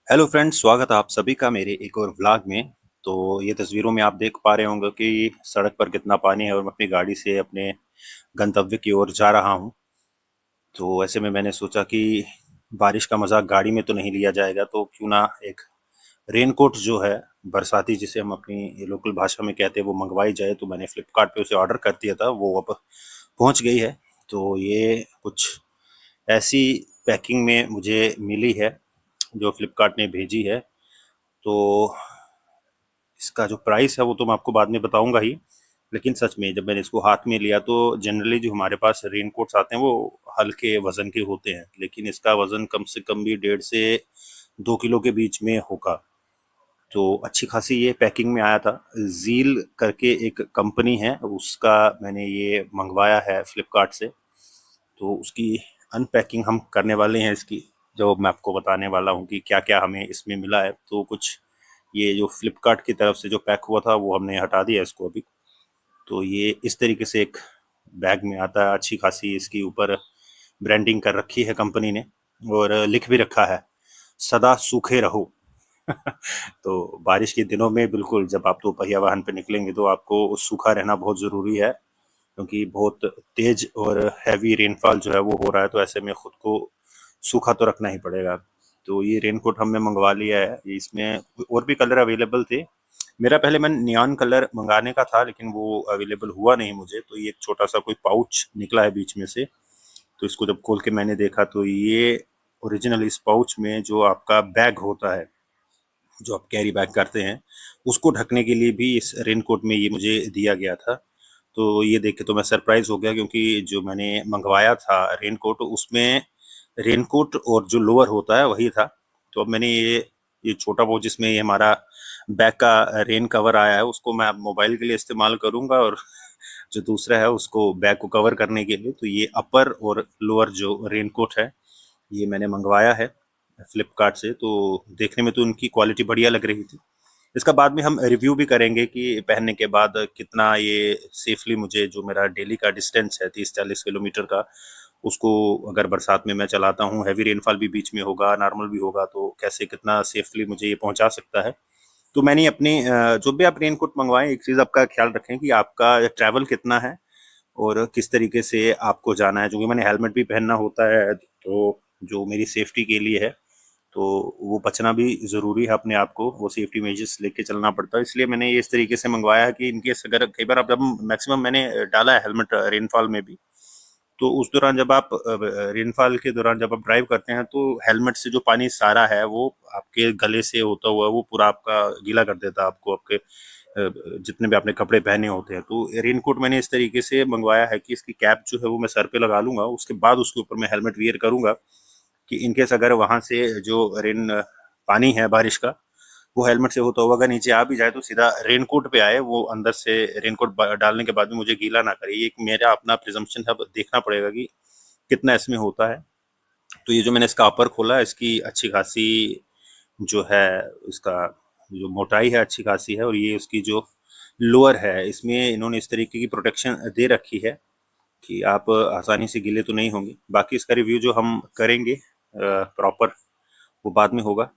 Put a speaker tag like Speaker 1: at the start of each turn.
Speaker 1: Hello friends, स्वागत है आप सभी का मेरे एक और व्लॉग में। तो ये तस्वीरों में आप देख पा रहे होंगे कि सड़क पर कितना पानी है और मैं अपनी गाड़ी से अपने गंतव्य की ओर जा रहा हूँ। तो ऐसे में मैंने सोचा कि बारिश का मजाक गाड़ी में तो नहीं लिया जाएगा, तो क्यों ना एक रेनकोट जो है बरसाती, जिसे हम अपनी लोकल भाषा में कहते हैं, वो मंगवाई जाए। तो मैंने फ्लिपकार्ट पे उसे ऑर्डर कर दिया था, वो अब पहुँच गई है। तो ये कुछ ऐसी पैकिंग में मुझे मिली है जो फ्लिपकार्ट ने भेजी है। तो इसका जो प्राइस है वो तो मैं आपको बाद में बताऊंगा ही, लेकिन सच में जब मैंने इसको हाथ में लिया तो जनरली जो हमारे पास रेनकोट्स आते हैं वो हल्के वजन के होते हैं, लेकिन इसका वजन कम से कम भी 1.5 से 2 किलो के बीच में होगा। तो अच्छी खासी ये पैकिंग में आया था। जील करके एक कंपनी है, उसका मैंने ये मंगवाया है फ्लिपकार्ट से। तो उसकी अनपैकिंग हम करने वाले हैं इसकी, जो मैं आपको बताने वाला हूँ कि क्या क्या हमें इसमें मिला है। तो कुछ ये जो फ्लिपकार्ट की तरफ से जो पैक हुआ था वो हमने हटा दिया इसको अभी। तो ये इस तरीके से एक बैग में आता है। अच्छी खासी इसकी ऊपर ब्रांडिंग कर रखी है कंपनी ने, और लिख भी रखा है, सदा सूखे रहो। तो बारिश के दिनों में बिल्कुल जब आप दोपहिया वाहन पे निकलेंगे तो आपको सूखा रहना बहुत ज़रूरी है, क्योंकि बहुत तेज और हैवी रेनफॉल जो है वो हो रहा है। तो ऐसे में खुद को सूखा तो रखना ही पड़ेगा। तो ये रेनकोट हमने मंगवा लिया है। ये इसमें और भी कलर अवेलेबल थे। मेरा पहले मैं नियॉन कलर मंगाने का था, लेकिन वो अवेलेबल हुआ नहीं मुझे। तो ये एक छोटा सा कोई पाउच निकला है बीच में से। तो इसको जब खोल के मैंने देखा तो ये ओरिजिनल इस पाउच में जो आपका बैग होता है, जो आप कैरी बैग करते हैं, उसको ढकने के लिए भी इस रेनकोट में ये मुझे दिया गया था। तो ये देख के तो मैं सरप्राइज हो गया, क्योंकि जो मैंने मंगवाया था रेनकोट, उसमें रेनकोट और जो लोअर होता है वही था। तो अब मैंने ये छोटा बहुत जिसमें ये हमारा बैक का रेन कवर आया है, उसको मैं अब मोबाइल के लिए इस्तेमाल करूंगा, और जो दूसरा है उसको बैक को कवर करने के लिए। तो ये अपर और लोअर जो रेनकोट है ये मैंने मंगवाया है फ्लिपकार्ट से। तो देखने में तो उनकी क्वालिटी बढ़िया लग रही थी। इसका बाद में हम रिव्यू भी करेंगे कि पहनने के बाद कितना ये सेफली, मुझे जो मेरा डेली का डिस्टेंस है 30-40 किलोमीटर का, उसको अगर बरसात में मैं चलाता हूँ, हैवी रेनफॉल भी बीच में होगा, नॉर्मल भी होगा, तो कैसे कितना सेफली मुझे ये पहुंचा सकता है। तो मैंने अपनी जो भी आप रेनकोट मंगवाएं, एक चीज़ आपका ख्याल रखें कि आपका ट्रैवल कितना है और किस तरीके से आपको जाना है। क्योंकि मैंने हेलमेट भी पहनना होता है, तो जो मेरी सेफ्टी के लिए है, तो वो बचना भी ज़रूरी है। अपने आप को वो सेफ्टी मेजर्स लेके चलना पड़ता है। इसलिए मैंने ये इस तरीके से मंगवाया है कि इनकेस अगर कई बार आप, जब मैक्सिमम मैंने डाला है हेलमेट रेनफॉल में भी, तो उस दौरान जब आप रेनफॉल के दौरान जब आप ड्राइव करते हैं तो हेलमेट से जो पानी सारा है वो आपके गले से होता हुआ वो पूरा आपका गीला कर देता है, आपको आपके जितने भी आपने कपड़े पहने होते हैं। तो रेनकोट मैंने इस तरीके से मंगवाया है कि इसकी कैप जो है वो मैं सर पे लगा लूंगा, उसके बाद उसके ऊपर मैं हेलमेट वियर करूंगा, कि इनकेस अगर वहां से जो रेन पानी है बारिश का, वो हेलमेट से होता हुआ अगर नीचे आ भी जाए तो सीधा रेनकोट पे आए, वो अंदर से रेनकोट डालने के बाद भी मुझे गीला ना करे। ये एक मेरा अपना प्रिजम्पशन है। अब देखना पड़ेगा कि कितना इसमें होता है। तो ये जो मैंने इसका अपर खोला, इसकी अच्छी खासी जो है, इसका जो मोटाई है अच्छी खासी है। और ये उसकी जो लोअर है, इसमें इन्होंने इस तरीके की प्रोटेक्शन दे रखी है कि आप आसानी से गीले तो नहीं होंगे। बाकी इसका रिव्यू जो हम करेंगे प्रॉपर, वो बाद में होगा।